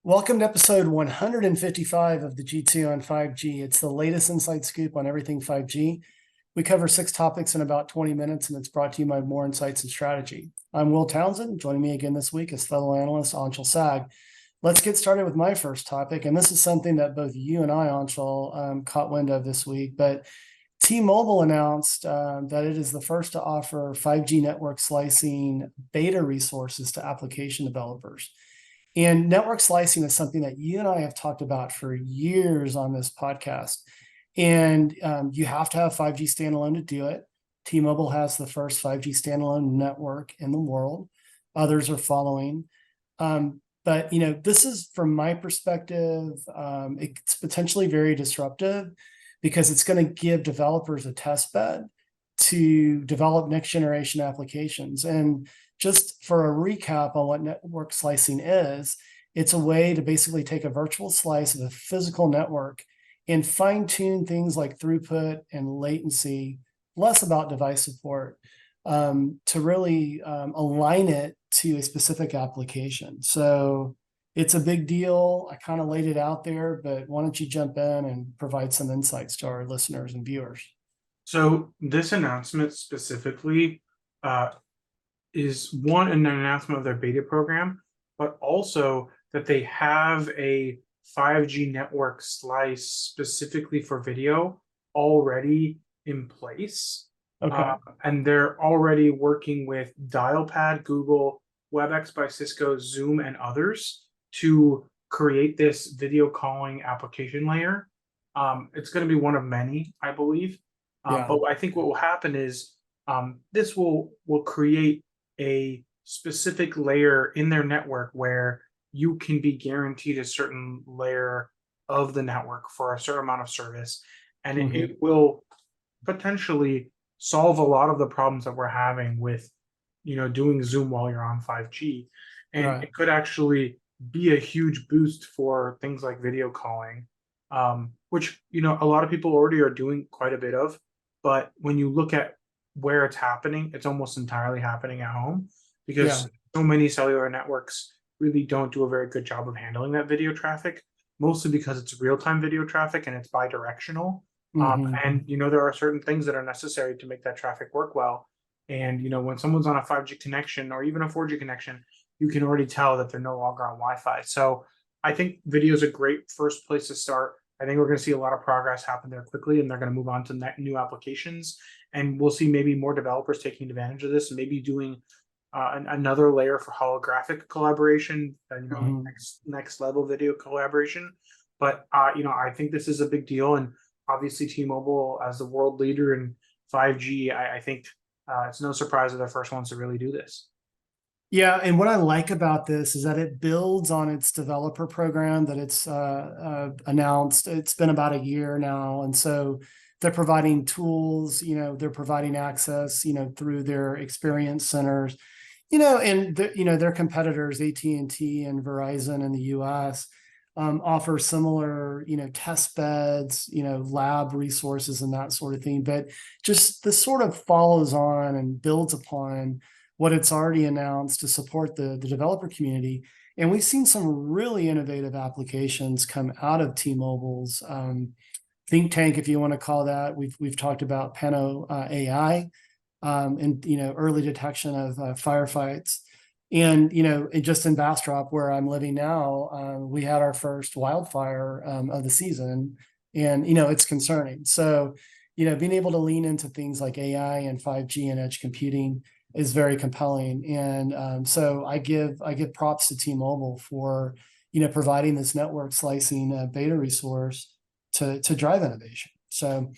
Welcome to episode 155 of the G2 on 5G. It's the latest inside scoop on everything 5G. We cover 6 topics in about 20 minutes, and it's brought to you by More Insights and Strategy. I'm Will Townsend. Joining me again this week is fellow analyst Anshel Sag. Let's get started with my first topic, and this is something that both you and I, Anshel, caught wind of this week. But T-Mobile announced that it is the first to offer 5G network slicing beta resources to application developers. And network slicing is something that you and I have talked about for years on this podcast. And you have to have 5G standalone to do it. T-Mobile has the first 5G standalone network in the world. Others are following. But this is, from my perspective, it's potentially very disruptive because it's going to give developers a test bed to develop next generation applications. And just for a recap on what network slicing is, it's a way to basically take a virtual slice of a physical network and fine-tune things like throughput and latency, less about device support, to really align it to a specific application. So it's a big deal. I kind of laid it out there, but why don't you jump in and provide some insights to our listeners and viewers? So this announcement specifically is an announcement of their beta program, but also that they have a 5G network slice specifically for video already in place. Okay. And they're already working with Dialpad, Google, WebEx by Cisco, Zoom, and others to create this video calling application layer. It's going to be one of many, I believe. But I think what will happen is this will create a specific layer in their network where you can be guaranteed a certain layer of the network for a certain amount of service. And it will potentially solve a lot of the problems that we're having with, doing Zoom while you're on 5G. And Right. it could actually be a huge boost for things like video calling, which, a lot of people already are doing quite a bit of. But when you look at where it's happening, it's almost entirely happening at home because so many cellular networks really don't do a very good job of handling that video traffic, mostly because it's real-time video traffic and it's bi-directional. And there are certain things that are necessary to make that traffic work well. And when someone's on a 5G connection or even a 4G connection, you can already tell that they're no longer on Wi-Fi. So I think video is a great first place to start. I think we're going to see a lot of progress happen there quickly, and they're going to move on to new applications. And we'll see maybe more developers taking advantage of this and maybe doing another layer for holographic collaboration, next level video collaboration. But I think this is a big deal, and obviously T-Mobile as the world leader in 5G, I think it's no surprise that they're the first ones to really do this. Yeah, and what I like about this is that it builds on its developer program that it's announced. It's been about a year now, and so they're providing tools. They're providing access. Through their experience centers. And their competitors, AT&T and Verizon in the U.S. Offer similar, test beds, lab resources and that sort of thing. But just this sort of follows on and builds upon what it's already announced to support the developer community. And we've seen some really innovative applications come out of T-Mobile's think tank, if you want to call that. We've talked about Pano AI and early detection of firefights. And just in Bastrop, where I'm living now, we had our first wildfire of the season, and it's concerning. So being able to lean into things like AI and 5G and edge computing is very compelling. And so I give props to T-Mobile for providing this network slicing beta resource to drive innovation. So,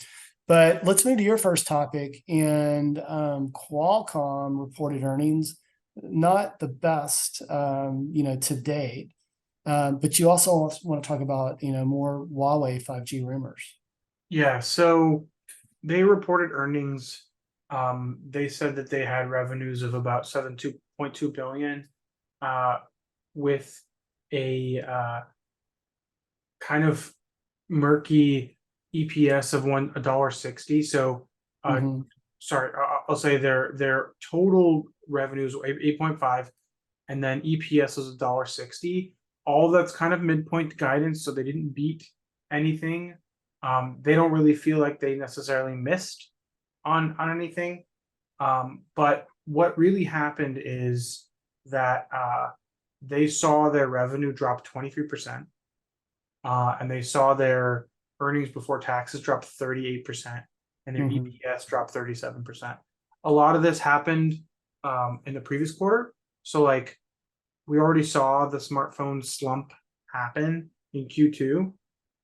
but let's move to your first topic. And Qualcomm reported earnings, not the best to date. But you also want to talk about more Huawei 5G rumors. Yeah, so they reported earnings. They said that they had revenues of about 7.2 billion, with a kind of murky EPS of $1.60. So, sorry, I'll say their total revenues were 8.5, and then EPS was $1.60. all that's kind of midpoint guidance, so they didn't beat anything. They don't really feel like they necessarily missed on anything. But what really happened is that they saw their revenue drop 23%, and they saw their earnings before taxes drop 38%, and their Mhm. EPS dropped 37%. A lot of this happened in the previous quarter. So, like, we already saw the smartphone slump happen in Q2,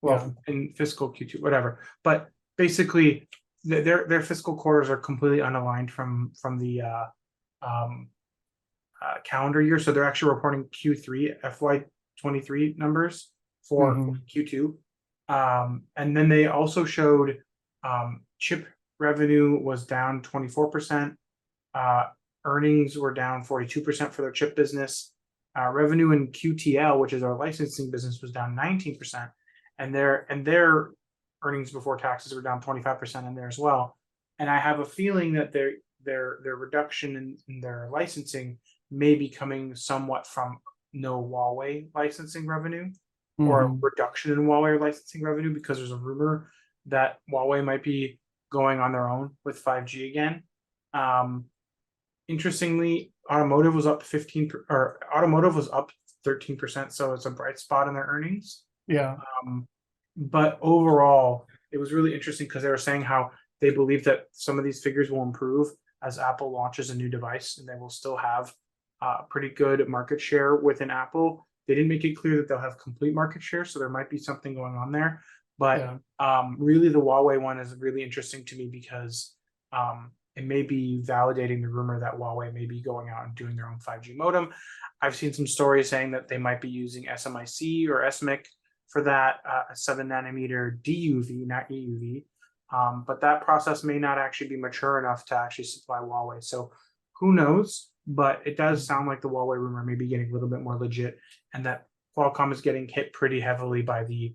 Yeah. well, in fiscal Q2, whatever. But basically, their fiscal quarters are completely unaligned from the um, calendar year. So they're actually reporting Q3 FY23 numbers for Mhm. Q2. And then they also showed chip revenue was down 24%. Uh, Earnings were down 42% for their chip business. Revenue in QTL, which is our licensing business, was down 19%, and their earnings before taxes were down 25% in there as well. And I have a feeling that their reduction in their licensing may be coming somewhat from no Huawei licensing revenue, or a Mhm. reduction in Huawei licensing revenue, because there's a rumor that Huawei might be going on their own with 5G again. Um, Interestingly, automotive was up 15, or automotive was up 13%, so it's a bright spot in their earnings. Yeah. But overall, it was really interesting because they were saying how they believe that some of these figures will improve as Apple launches a new device, and they will still have pretty good market share within Apple. They didn't make it clear that they'll have complete market share, so there might be something going on there. But Yeah. really, the Huawei one is really interesting to me because it may be validating the rumor that Huawei may be going out and doing their own 5G modem. I've seen some stories saying that they might be using SMIC or SMIC for that, 7 nanometer DUV, not EUV. But that process may not actually be mature enough to actually supply Huawei. So who knows? But it does sound like the Huawei rumor may be getting a little bit more legit, and that Qualcomm is getting hit pretty heavily by the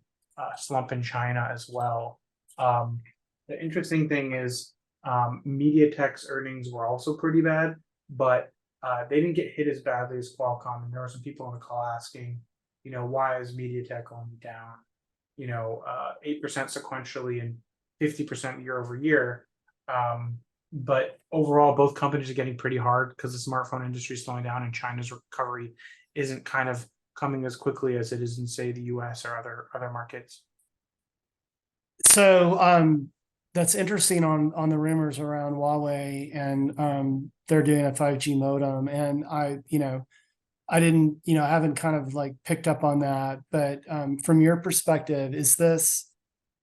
slump in China as well. The interesting thing is MediaTek's earnings were also pretty bad, but they didn't get hit as badly as Qualcomm. And there were some people on the call asking, why is MediaTek only down, 8% sequentially and 50% year over year? But overall, both companies are getting pretty hard because the smartphone industry is slowing down, and China's recovery isn't kind of coming as quickly as it is in, say, the US or other markets. So that's interesting on the rumors around Huawei, and they're doing a 5G modem. And I didn't, I haven't kind of like picked up on that. But from your perspective, is this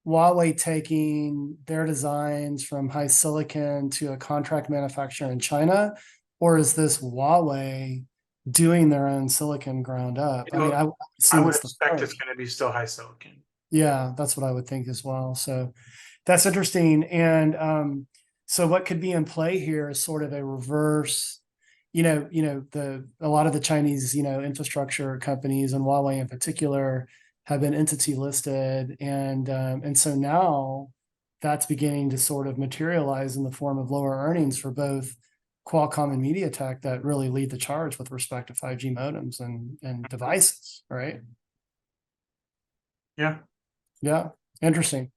Huawei taking their designs from high silicon to a contract manufacturer in China, or is this Huawei doing their own silicon ground up? I mean, I I assume would it's the expect it's first. going to be still high silicon. Yeah, that's what I would think as well. So that's interesting. And so what could be in play here is sort of a reverse, the a lot of the Chinese, infrastructure companies, and Huawei in particular, have been entity listed. And so now that's beginning to sort of materialize in the form of lower earnings for both Qualcomm and MediaTek that really lead the charge with respect to 5G modems and devices, right? Yeah. Yeah, interesting.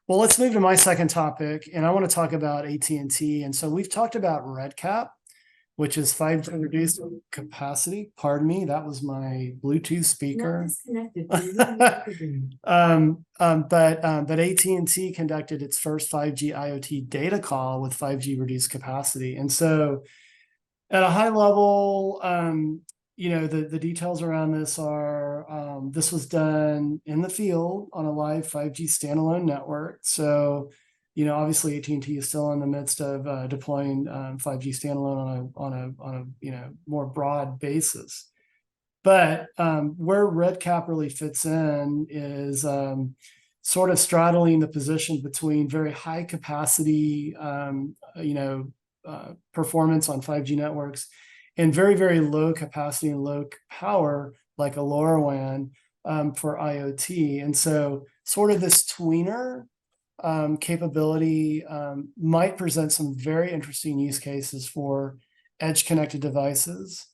Well, let's move to my second topic, and I want to talk about AT&T. And so we've talked about RedCap, which is 5G reduced capacity. Pardon me, that was my Bluetooth speaker. But AT&T conducted its first 5G IoT data call with 5G reduced capacity. And so at a high level, the details around this are this was done in the field on a live 5G standalone network. So, obviously AT&T is still in the midst of deploying 5G standalone on a more broad basis. But where RedCap really fits in is sort of straddling the position between very high capacity, performance on 5G networks and very, very low capacity and low power, like a LoRaWAN for IoT. And so sort of this tweener capability might present some very interesting use cases for edge connected devices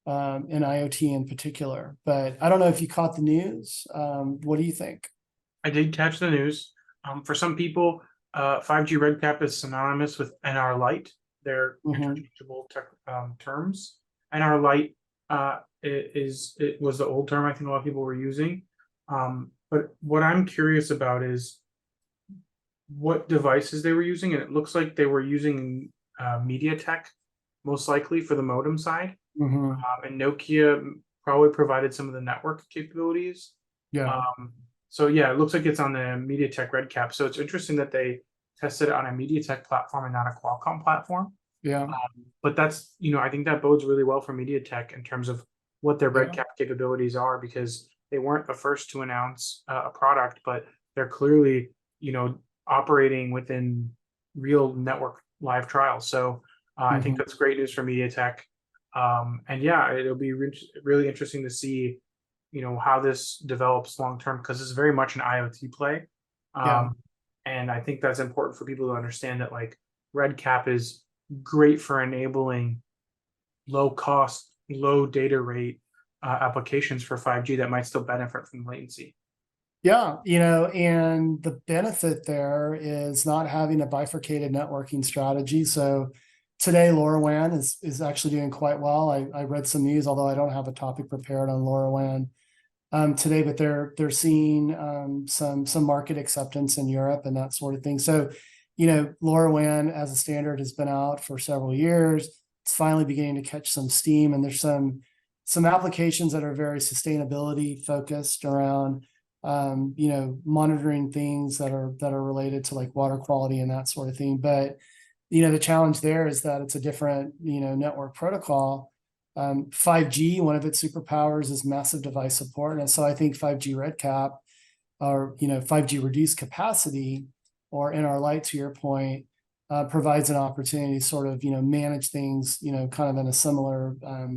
in IoT in particular. But I don't know if you caught the news. What do you think? I did catch the news. For some people, 5G RedCap is synonymous with NR Lite. They're Hmm. interchangeable terms. NR Lite it was the old term I think a lot of people were using. But what I'm curious about is what devices they were using, and it looks like they were using MediaTek most likely for the modem side, Hmm. and Nokia probably provided some of the network capabilities. Yeah, Um, so yeah, it looks like it's on the MediaTek RedCap. So it's interesting that they tested it on a MediaTek platform and not a Qualcomm platform. yeah, But that's, I think that bodes really well for MediaTek in terms of what their yeah. RedCap capabilities are, because they weren't the first to announce a product, but they're clearly, operating within real network live trials. So I think Hmm. that's great news for MediaTek. And yeah, it'll be really interesting to see, how this develops long term, because it's very much an IoT play. Yeah. Um, and I think that's important for people to understand that like RedCap is great for enabling low cost, low data rate applications for 5G that might still benefit from latency. Yeah, and the benefit there is not having a bifurcated networking strategy. So today, LoRaWAN is actually doing quite well. I read some news, although I don't have a topic prepared on LoRaWAN today, but they're seeing some market acceptance in Europe and that sort of thing. So, LoRaWAN as a standard has been out for several years. It's finally beginning to catch some steam, and there's some applications that are very sustainability focused around monitoring things that are related to like water quality and that sort of thing. But the challenge there is that it's a different network protocol. 5G, one of its superpowers is massive device support, and so I think 5G RedCap or 5G reduced capacity or NR Lite, to your point, provides an opportunity to sort of manage things kind of in a similar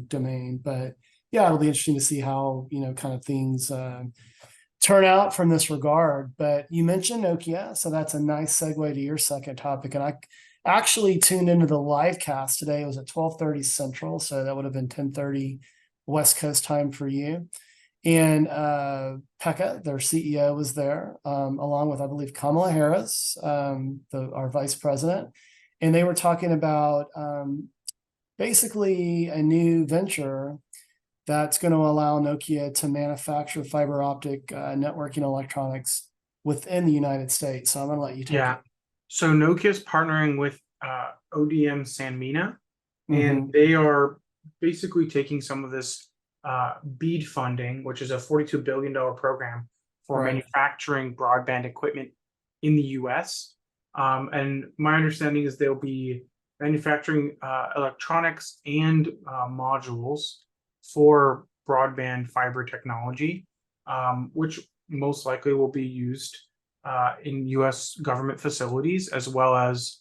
domain. But yeah, it'll be interesting to see how kind of things turn out from this regard. But you mentioned Nokia, so that's a nice segue to your second topic. And I actually tuned into the live cast today. It was at 12:30 Central, so that would have been 10:30 West Coast time for you. And Pekka, their CEO, was there, along with, I believe, Kamala Harris, our vice president. And they were talking about basically a new venture that's going to allow Nokia to manufacture fiber optic networking electronics within the United States. So I'm going to let you take Yeah. it. So Nokia's partnering with ODM Sanmina, and Mm-hmm. they are basically taking some of this BEAD funding, which is a $42 billion program for Right. manufacturing broadband equipment in the US. And my understanding is they'll be manufacturing electronics and modules for broadband fiber technology, which most likely will be used in US government facilities, as well as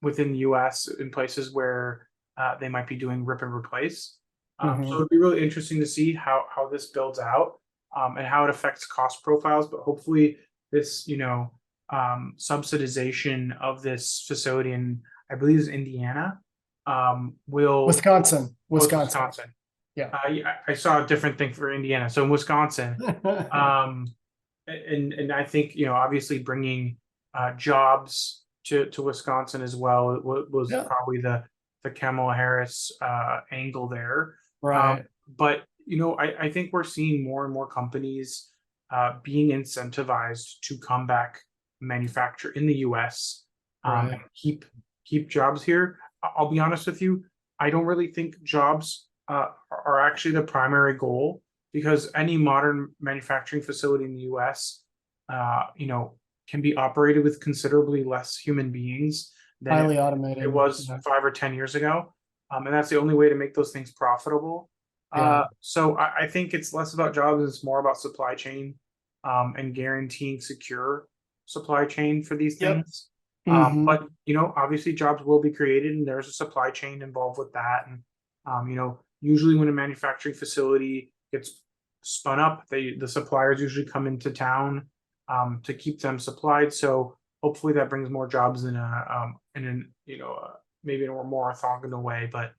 within the US in places where they might be doing rip and replace. So Mm-hmm. it'd be really interesting to see how this builds out, and how it affects cost profiles. But hopefully, this subsidization of this facility in, I believe, is Indiana, will Wisconsin. oh, it's Wisconsin. Wisconsin. Yeah. I saw a different thing for Indiana. So in Wisconsin, um, and I think obviously bringing jobs to Wisconsin as well was Yeah. probably the Kamala Harris angle there. Um, Right. but I think we're seeing more and more companies being incentivized to come back manufacture in the U.S. And Right. keep jobs here. I'll be honest with you, I don't really think jobs are actually the primary goal, because any modern manufacturing facility in the U.S., can be operated with considerably less human beings than it, Highly it automated. was Yeah. 5 or 10 years ago, and that's the only way to make those things profitable. Yeah. So I think it's less about jobs; it's more about supply chain, and guaranteeing secure supply chain for these Yep. things. Mm-hmm. But obviously, jobs will be created, and there's a supply chain involved with that. And usually when a manufacturing facility gets spun up, the suppliers usually come into town to keep them supplied. So hopefully that brings more jobs in a maybe in a more orthogonal way. But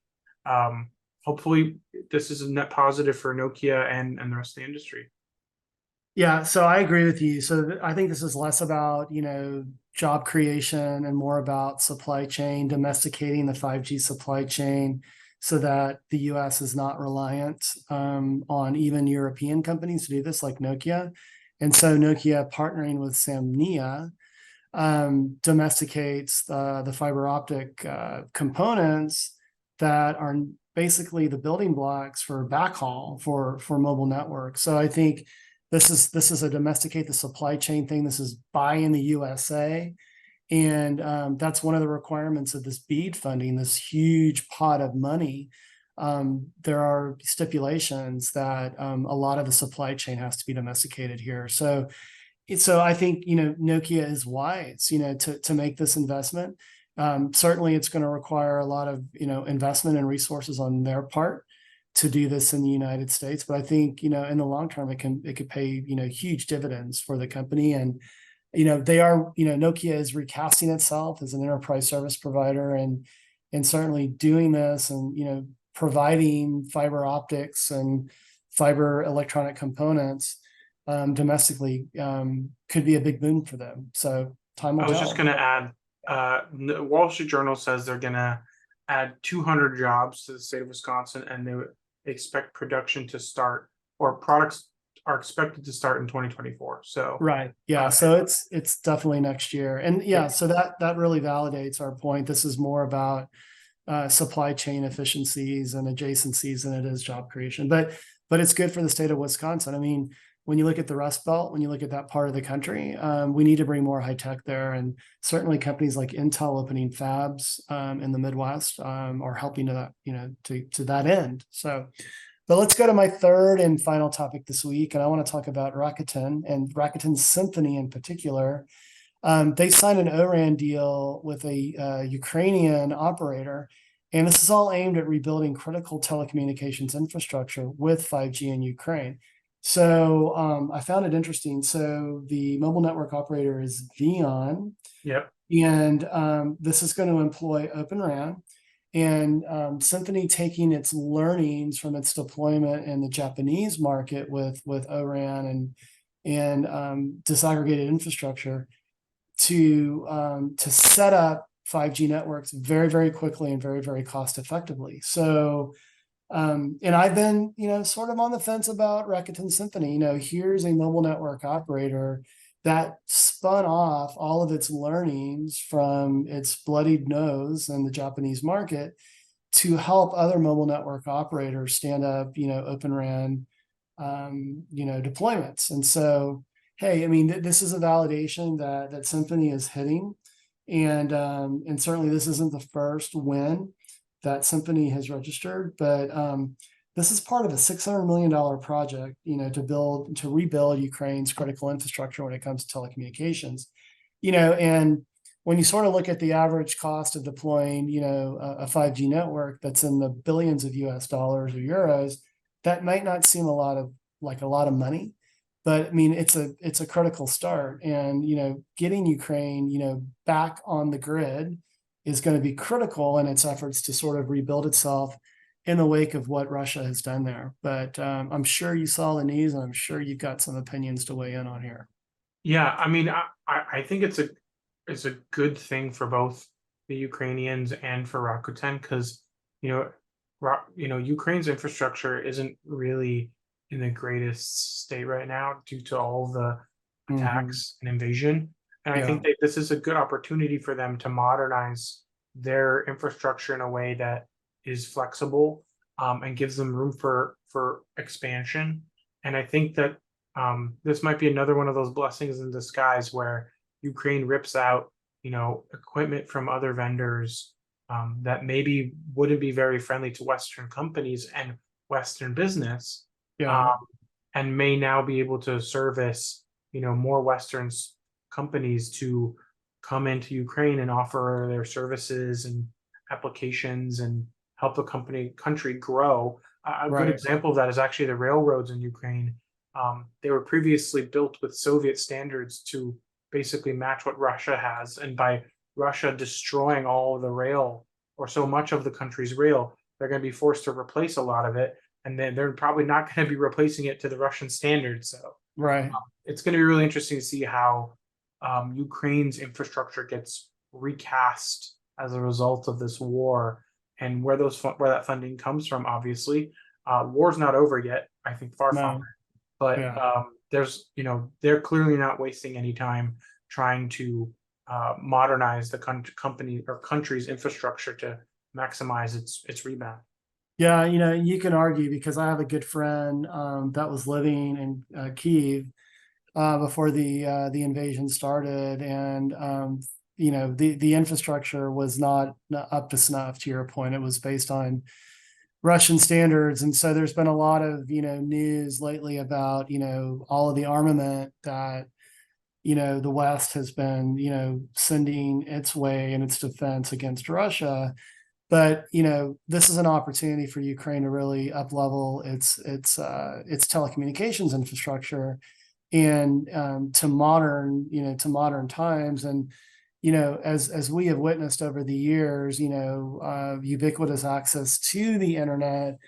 hopefully this is a net positive for Nokia and the rest of the industry. Yeah, so I agree with you. So I think this is less about, job creation and more about supply chain, domesticating the 5G supply chain so that the US is not reliant on even European companies to do this, like Nokia. And so Nokia partnering with Sanmina domesticates the fiber optic components that are basically the building blocks for backhaul for mobile networks. So I think this is a domesticate the supply chain thing. This is buy in the USA. And that's one of the requirements of this BEAD funding, this huge pot of money. There are stipulations that a lot of the supply chain has to be domesticated here. So I think, Nokia is wise, to make this investment. Certainly it's going to require a lot of, investment and resources on their part to do this in the United States. But I think, in the long term, it could pay, huge dividends for the company. And, Nokia is recasting itself as an enterprise service provider and certainly doing this and, providing fiber optics and fiber electronic components domestically could be a big boon for them. So time will I was tell. just going to add, the Wall Street Journal says they're going to add 200 jobs to the state of Wisconsin, and they expect production to start, or products are expected to start in 2024. So Right. Yeah. So it's definitely next year. And yeah, so that really validates our point. This is more about supply chain efficiencies and adjacencies than it is job creation. But it's good for the state of Wisconsin. I mean, when you look at the Rust Belt, when you look at that part of the country, we need to bring more high tech there. And certainly companies like Intel opening fabs in the Midwest are helping to that, to that end. So, but let's go to my third and final topic this week. And I want to talk about Rakuten and Rakuten Symphony in particular. They signed an ORAN deal with a Ukrainian operator, and this is all aimed at rebuilding critical telecommunications infrastructure with 5G in Ukraine. So I found it interesting. So the mobile network operator is Vion, yep. and this is going to employ Open RAN. And Symphony taking its learnings from its deployment in the Japanese market with ORAN and disaggregated infrastructure to set up 5G networks very, very quickly and very, very cost effectively. So, and I've been, sort of on the fence about Rakuten Symphony. Here's a mobile network operator that spun off all of its learnings from its bloodied nose in the Japanese market to help other mobile network operators stand up, Open RAN, deployments. And so, hey, I mean, this is a validation that Symphony is hitting, and certainly this isn't the first win that Symphony has registered, but this is part of a $600 million project, to rebuild Ukraine's critical infrastructure when it comes to telecommunications, and when you sort of look at the average cost of deploying, a 5G network that's in the billions of US dollars or euros, that might not seem a lot of money, but I mean, it's a critical start, and, getting Ukraine, back on the grid is going to be critical in its efforts to sort of rebuild itself in the wake of what Russia has done there. But I'm sure you saw the news, and I'm sure you've got some opinions to weigh in on here. Yeah, I mean, I think it's a good thing for both the Ukrainians and for Rakuten, because Ukraine's infrastructure isn't really in the greatest state right now due to all the attacks and invasion. And I think that this is a good opportunity for them to modernize their infrastructure in a way that is flexible, and gives them room for expansion. And I think that this might be another one of those blessings in disguise where Ukraine rips out, equipment from other vendors that maybe wouldn't be very friendly to Western companies and Western business, Yeah. and may now be able to service, more Western companies to come into Ukraine and offer their services and applications and help the country grow. A good Right. example of that is actually the railroads in Ukraine. They were previously built with Soviet standards to basically match what Russia has, and by Russia destroying all of the rail or so much of the country's rail, they're going to be forced to replace a lot of it, and then they're probably not going to be replacing it to the Russian standards. So Right. it's going to be really interesting to see how Ukraine's infrastructure gets recast as a result of this war, and where that funding comes from. Obviously, war's not over yet. I think far from No. it, but Yeah. there's they're clearly not wasting any time trying to modernize the company or country's infrastructure to maximize its rebound. Yeah, you can argue because I have a good friend that was living in Kiev before the invasion started, and the infrastructure was not up to snuff. To your point, it was based on Russian standards, and so there's been a lot of news lately about all of the armament that the West has been sending its way in its defense against Russia. But this is an opportunity for Ukraine to really up level its telecommunications infrastructure and to modern times. And as we have witnessed over the years, ubiquitous access to the internet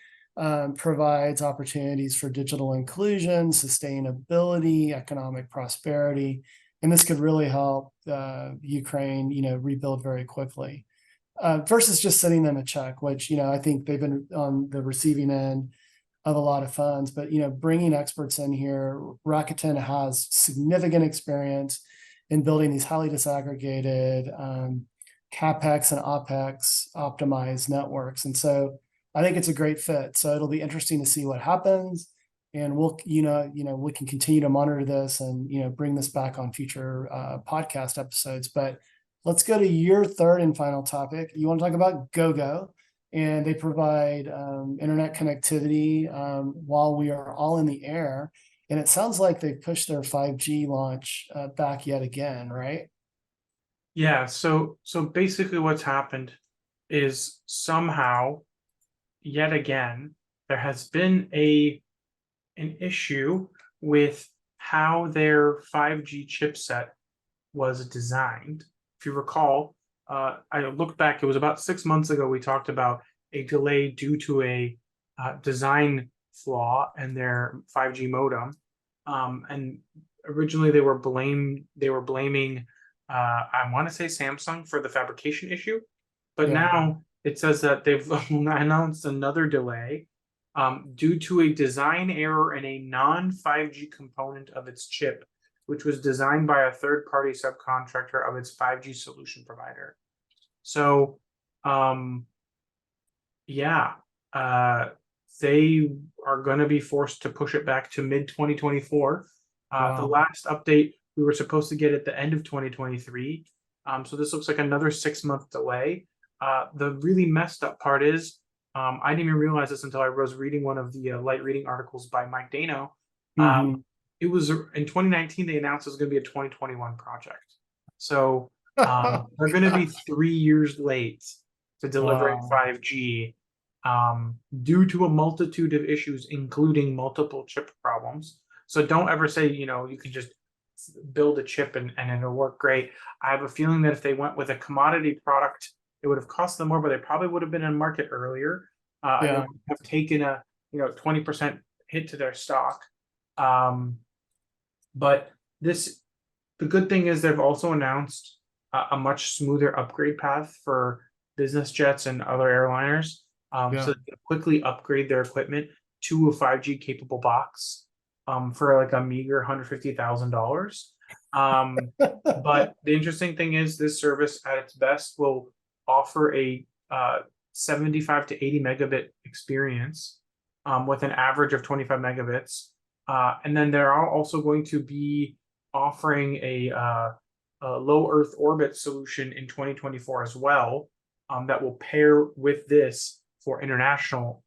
provides opportunities for digital inclusion, sustainability, economic prosperity, and this could really help Ukraine rebuild very quickly. Versus just sending them a check, which I think they've been on the receiving end of a lot of funds. But bringing experts in here, Rakuten has significant experience in building these highly disaggregated capex and opex optimized networks, and so I think it's a great fit. So it'll be interesting to see what happens, and we'll we can continue to monitor this and bring this back on future podcast episodes. But let's go to your third and final topic. You want to talk about Gogo, and they provide internet connectivity while we are all in the air. And it sounds like they pushed their 5G launch back yet again, right? Yeah, so basically what's happened is somehow yet again there has been an issue with how their 5G chipset was designed. If you recall, I looked back, it was about 6 months ago, we talked about a delay due to a design flaw in their 5G modem. And originally they were blaming I want to say Samsung for the fabrication issue, but Yeah. now it says that they've announced another delay due to a design error in a non 5G component of its chip, which was designed by a third-party subcontractor of its 5G solution provider. So, yeah, they are going to be forced to push it back to mid 2024. The Wow. last update we were supposed to get at the end of 2023. So this looks like another 6 month delay. The really messed up part is I didn't even realize this until I was reading one of the light reading articles by Mike Dano. Mm-hmm. It was in 2019, they announced it was going to be a 2021 project. So they're going to be 3 years late to delivering Wow. 5G due to a multitude of issues, including multiple chip problems. So don't ever say, you can just build a chip and it'll work great. I have a feeling that if they went with a commodity product, it would have cost them more, but they probably would have been in market earlier. And it Yeah. would have taken a 20% hit to their stock. Um, but the good thing is they've also announced a much smoother upgrade path for business jets and other airliners, Yeah. so they can quickly upgrade their equipment to a 5G capable box for like a meager $150,000. But the interesting thing is this service at its best will offer a 75 to 80 megabit experience with an average of 25 megabits. And then they're also going to be offering a low Earth orbit solution in 2024 as well, that will pair with this for international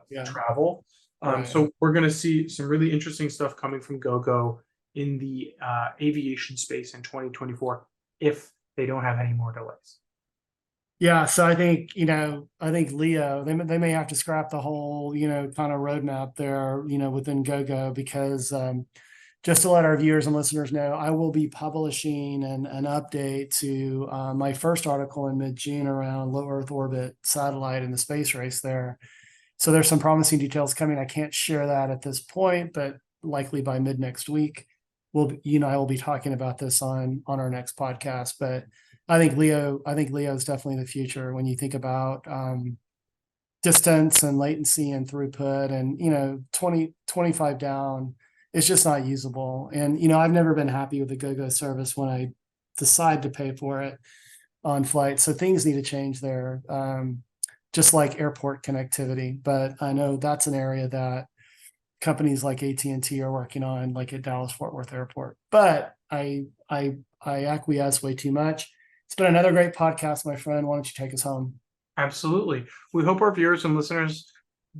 Yeah. travel. Right. So we're going to see some really interesting stuff coming from Gogo in the aviation space in 2024 if they don't have any more delays. Yeah, so I think Leo, they may have to scrap the whole kind of roadmap there, within Gogo, because just to let our viewers and listeners know, I will be publishing an update to my first article in mid-June around low Earth orbit satellite and the space race there. So there's some promising details coming. I can't share that at this point, but likely by mid next week, I will be talking about this on our next podcast. But I think Leo is definitely the future when you think about distance and latency and throughput, and 25 down, it's just not usable. And I've never been happy with the Gogo service when I decide to pay for it on flight. So things need to change there, just like airport connectivity. But I know that's an area that companies like AT&T are working on, like at Dallas Fort Worth Airport. But I acquiesce way too much. It's been another great podcast, my friend. Why don't you take us home? Absolutely. We hope our viewers and listeners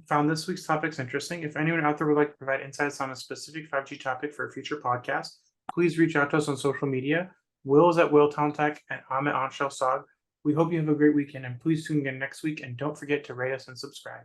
found this week's topics interesting. If anyone out there would like to provide insights on a specific 5G topic for a future podcast, please reach out to us on social media. Will is at Will Tech, and I'm at Anshel Sog. We hope you have a great weekend, and please tune in next week. And don't forget to rate us and subscribe.